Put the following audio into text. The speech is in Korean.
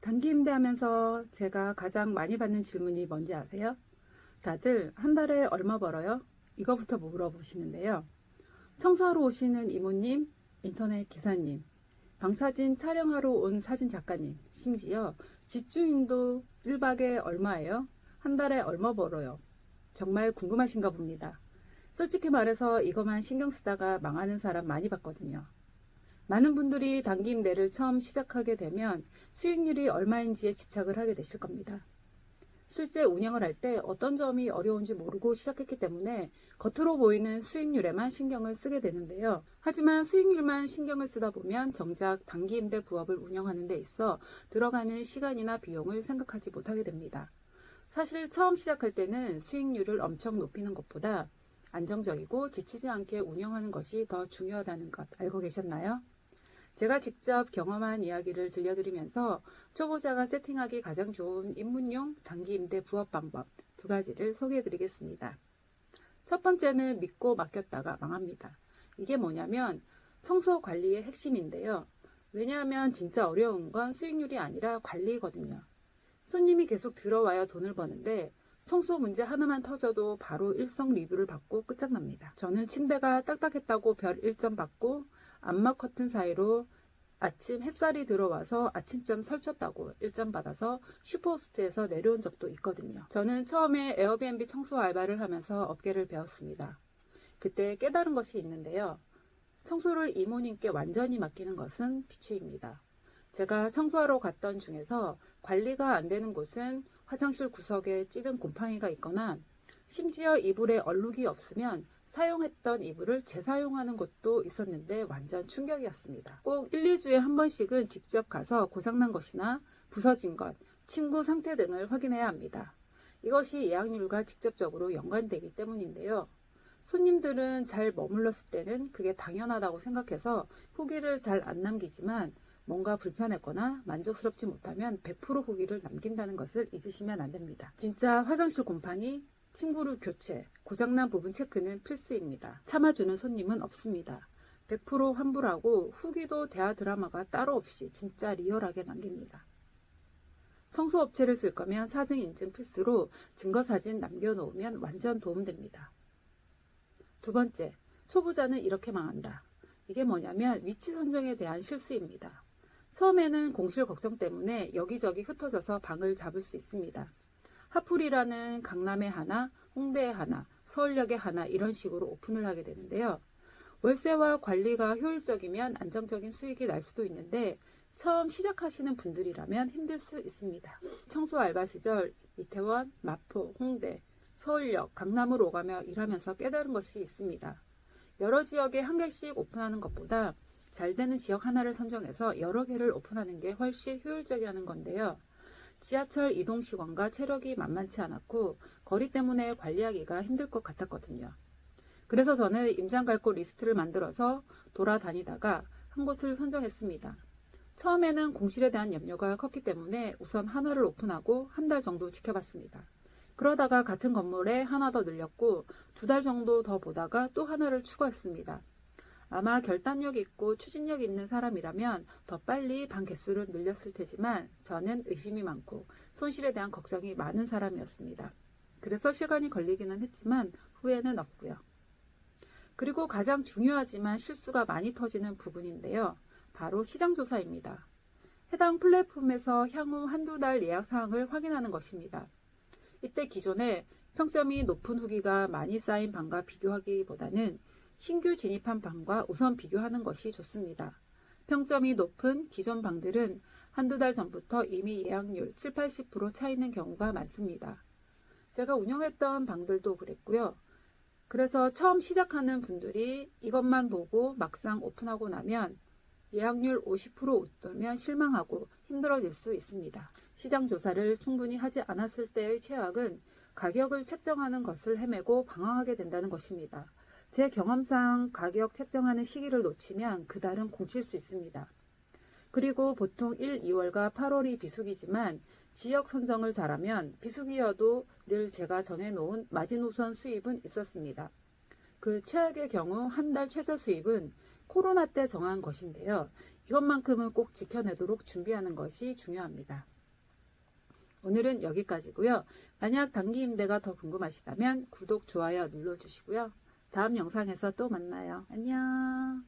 단기 임대하면서 제가 가장 많이 받는 질문이 뭔지 아세요? 다들 한 달에 얼마 벌어요? 이거부터 물어보시는데요. 청소하러 오시는 이모님, 인터넷 기사님, 방사진 촬영하러 온 사진 작가님, 심지어 집주인도 1박에 얼마예요? 한 달에 얼마 벌어요? 정말 궁금하신가 봅니다. 솔직히 말해서 이것만 신경 쓰다가 망하는 사람 많이 봤거든요. 많은 분들이 단기 임대를 처음 시작하게 되면 수익률이 얼마인지에 집착을 하게 되실 겁니다. 실제 운영을 할 때 어떤 점이 어려운지 모르고 시작했기 때문에 겉으로 보이는 수익률에만 신경을 쓰게 되는데요. 하지만 수익률만 신경을 쓰다 보면 정작 단기 임대 부업을 운영하는 데 있어 들어가는 시간이나 비용을 생각하지 못하게 됩니다. 사실 처음 시작할 때는 수익률을 엄청 높이는 것보다 안정적이고 지치지 않게 운영하는 것이 더 중요하다는 것 알고 계셨나요? 제가 직접 경험한 이야기를 들려드리면서 초보자가 세팅하기 가장 좋은 입문용 단기 임대 부업 방법 2가지를 소개해드리겠습니다. 첫 번째는 믿고 맡겼다가 망합니다. 이게 뭐냐면 청소 관리의 핵심인데요. 왜냐하면 진짜 어려운 건 수익률이 아니라 관리거든요. 손님이 계속 들어와야 돈을 버는데 청소 문제 하나만 터져도 바로 일성 리뷰를 받고 끝장납니다. 저는 침대가 딱딱했다고 별 1점 받고 암막 커튼 사이로 아침 햇살이 들어와서 아침잠 설쳤다고 1점 받아서 슈퍼호스트에서 내려온 적도 있거든요. 저는 처음에 에어비앤비 청소 알바를 하면서 업계를 배웠습니다. 그때 깨달은 것이 있는데요. 청소를 이모님께 완전히 맡기는 것은 비추입니다. 제가 청소하러 갔던 중에서 관리가 안 되는 곳은 화장실 구석에 찌든 곰팡이가 있거나 심지어 이불에 얼룩이 없으면 사용했던 이불을 재사용하는 곳도 있었는데 완전 충격이었습니다. 꼭 1, 2주에 한 번씩은 직접 가서 고장난 것이나 부서진 것, 침구 상태 등을 확인해야 합니다. 이것이 예약률과 직접적으로 연관되기 때문인데요. 손님들은 잘 머물렀을 때는 그게 당연하다고 생각해서 후기를 잘 안 남기지만 뭔가 불편했거나 만족스럽지 못하면 100% 후기를 남긴다는 것을 잊으시면 안 됩니다. 진짜 화장실 곰팡이, 침구류 교체, 고장난 부분 체크는 필수입니다. 참아주는 손님은 없습니다. 100% 환불하고 후기도 대하 드라마가 따로 없이 진짜 리얼하게 남깁니다. 청소업체를 쓸 거면 사증 인증 필수로 증거사진 남겨놓으면 완전 도움됩니다. 2번째, 초보자는 이렇게 망한다. 이게 뭐냐면 위치 선정에 대한 실수입니다. 처음에는 공실 걱정 때문에 여기저기 흩어져서 방을 잡을 수 있습니다. 하풀이라는 강남에 하나, 홍대에 하나, 서울역에 하나 이런 식으로 오픈을 하게 되는데요. 월세와 관리가 효율적이면 안정적인 수익이 날 수도 있는데 처음 시작하시는 분들이라면 힘들 수 있습니다. 청소 알바 시절 이태원, 마포, 홍대, 서울역, 강남으로 오가며 일하면서 깨달은 것이 있습니다. 여러 지역에 한 개씩 오픈하는 것보다 잘 되는 지역 하나를 선정해서 여러 개를 오픈하는 게 훨씬 효율적이라는 건데요. 지하철 이동 시간과 체력이 만만치 않았고 거리 때문에 관리하기가 힘들 것 같았거든요. 그래서 저는 임장 갈 곳 리스트를 만들어서 돌아다니다가 한 곳을 선정했습니다. 처음에는 공실에 대한 염려가 컸기 때문에 우선 하나를 오픈하고 한 달 정도 지켜봤습니다. 그러다가 같은 건물에 하나 더 늘렸고 2달 정도 더 보다가 또 하나를 추가했습니다. 아마 결단력 있고 추진력 있는 사람이라면 더 빨리 방 개수를 늘렸을 테지만 저는 의심이 많고 손실에 대한 걱정이 많은 사람이었습니다. 그래서 시간이 걸리기는 했지만 후회는 없고요. 그리고 가장 중요하지만 실수가 많이 터지는 부분인데요. 바로 시장조사입니다. 해당 플랫폼에서 향후 1~2달 예약 사항을 확인하는 것입니다. 이때 기존에 평점이 높은 후기가 많이 쌓인 방과 비교하기보다는 신규 진입한 방과 우선 비교하는 것이 좋습니다. 평점이 높은 기존 방들은 1~2달 전부터 이미 예약률 70~80% 차 있는 경우가 많습니다. 제가 운영했던 방들도 그랬고요. 그래서 처음 시작하는 분들이 이것만 보고 막상 오픈하고 나면 예약률 50% 웃돌면 실망하고 힘들어질 수 있습니다. 시장 조사를 충분히 하지 않았을 때의 최악은 가격을 책정하는 것을 헤매고 방황하게 된다는 것입니다. 제 경험상 가격 책정하는 시기를 놓치면 그달은 공칠 수 있습니다. 그리고 보통 1, 2월과 8월이 비수기지만 지역 선정을 잘하면 비수기여도 늘 제가 정해놓은 마지노선 수입은 있었습니다. 그 최악의 경우 한 달 최저 수입은 코로나 때 정한 것인데요. 이것만큼은 꼭 지켜내도록 준비하는 것이 중요합니다. 오늘은 여기까지고요. 만약 단기 임대가 더 궁금하시다면 구독, 좋아요 눌러주시고요. 다음 영상에서 또 만나요. 안녕.